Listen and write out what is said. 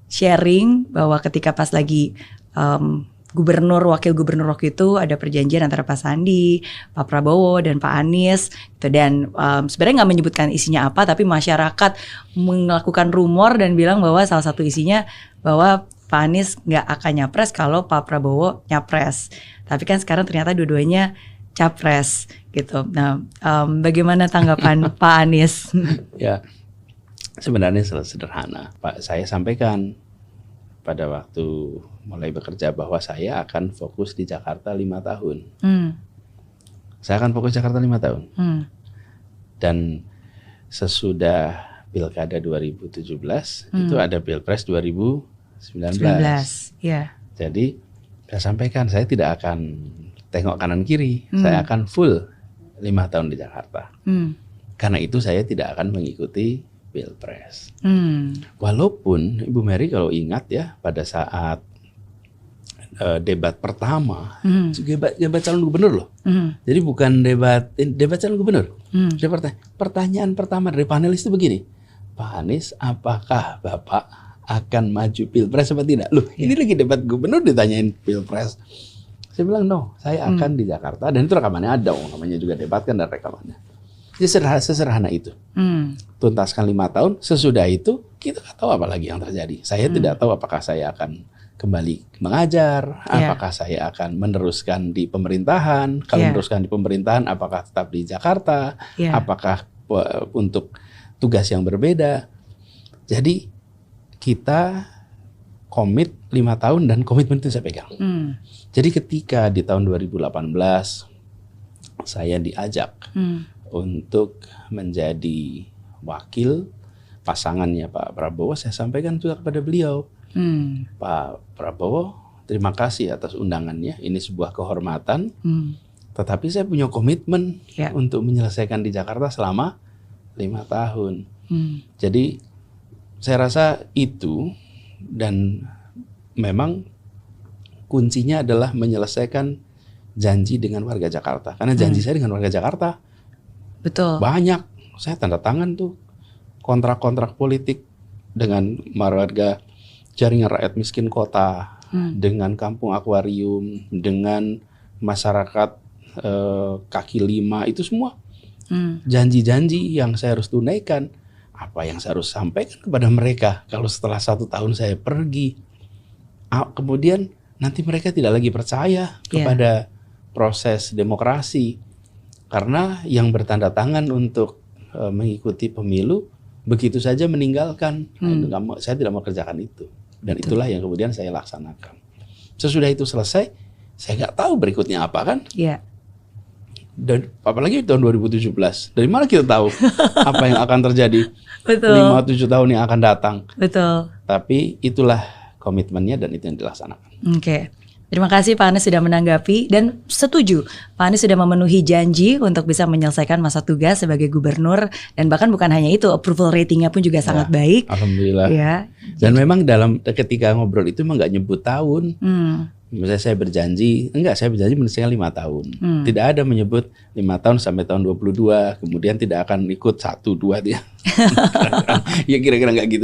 sharing bahwa ketika pas lagi gubernur, wakil gubernur waktu itu ada perjanjian antara Pak Sandi, Pak Prabowo dan Pak Anies gitu. Dan sebenarnya nggak menyebutkan isinya apa, tapi masyarakat melakukan rumor dan bilang bahwa salah satu isinya bahwa Pak Anies nggak akan nyapres kalau Pak Prabowo nyapres. Tapi kan sekarang ternyata dua-duanya capres gitu. Nah, bagaimana tanggapan Pak Anies? Ya, sebenarnya sederhana. Pak, saya sampaikan pada waktu mulai bekerja bahwa saya akan fokus di Jakarta 5 tahun. Saya akan fokus Jakarta 5 tahun. Dan sesudah Pilkada 2017 itu ada Pilpres 2019. Ya. Jadi saya sampaikan saya tidak akan tengok kanan kiri. Saya akan full 5 tahun di Jakarta. Karena itu saya tidak akan mengikuti Pilpres. Walaupun Ibu Mary kalau ingat ya pada saat debat pertama, debat calon gubernur loh. Jadi bukan debat calon gubernur. Pertanyaan pertama dari panelis itu begini, Pak Anies, apakah Bapak akan maju Pilpres atau tidak? Loh, ini lagi debat gubernur ditanyain Pilpres. Saya bilang no, saya akan di Jakarta, dan itu rekamannya ada, namanya juga debat kan, dan rekamannya. Jadi sesederhana itu. Tuntaskan 5 tahun, sesudah itu kita nggak tahu apa lagi yang terjadi. Saya tidak tahu apakah saya akan kembali mengajar, apakah saya akan meneruskan di pemerintahan. Kalau meneruskan di pemerintahan, apakah tetap di Jakarta, apakah untuk tugas yang berbeda. Jadi kita komit 5 tahun, dan komitmen itu saya pegang. Jadi ketika di tahun 2018 saya diajak untuk menjadi wakil pasangannya Pak Prabowo, saya sampaikan juga kepada beliau, Pak Prabowo, terima kasih atas undangannya, ini sebuah kehormatan, tetapi saya punya komitmen untuk menyelesaikan di Jakarta selama 5 tahun. Jadi saya rasa itu, dan memang kuncinya adalah menyelesaikan janji dengan warga Jakarta, karena janji saya dengan warga Jakarta betul banyak. Saya tanda tangan tuh kontrak-kontrak politik dengan warga jaringan rakyat miskin kota, dengan kampung akuarium, dengan masyarakat kaki lima, itu semua janji-janji yang saya harus tunaikan. Apa yang saya harus sampaikan kepada mereka kalau setelah 1 tahun saya pergi, kemudian nanti mereka tidak lagi percaya kepada proses demokrasi. Karena yang bertanda tangan untuk mengikuti pemilu begitu saja meninggalkan. Saya tidak mau kerjakan itu. Dan itulah yang kemudian saya laksanakan. Sesudah itu selesai, saya nggak tahu berikutnya apa kan. Dan apalagi tahun 2017. Dari mana kita tahu apa yang akan terjadi 5-7 tahun yang akan datang. Betul. Tapi itulah komitmennya, dan itu yang dilaksanakan. Oke. Terima kasih Pak Anies sudah menanggapi, dan setuju Pak Anies sudah memenuhi janji untuk bisa menyelesaikan masa tugas sebagai gubernur, dan bahkan bukan hanya itu, approval ratingnya pun juga sangat baik. Alhamdulillah. Dan memang ketika ngobrol itu memang nggak nyebut tahun. Misalnya saya berjanji menyelesaikan 5 tahun. Tidak ada menyebut 5 tahun sampai tahun 22, kemudian tidak akan ikut 1, 2 dia. Ya kira-kira nggak gitu.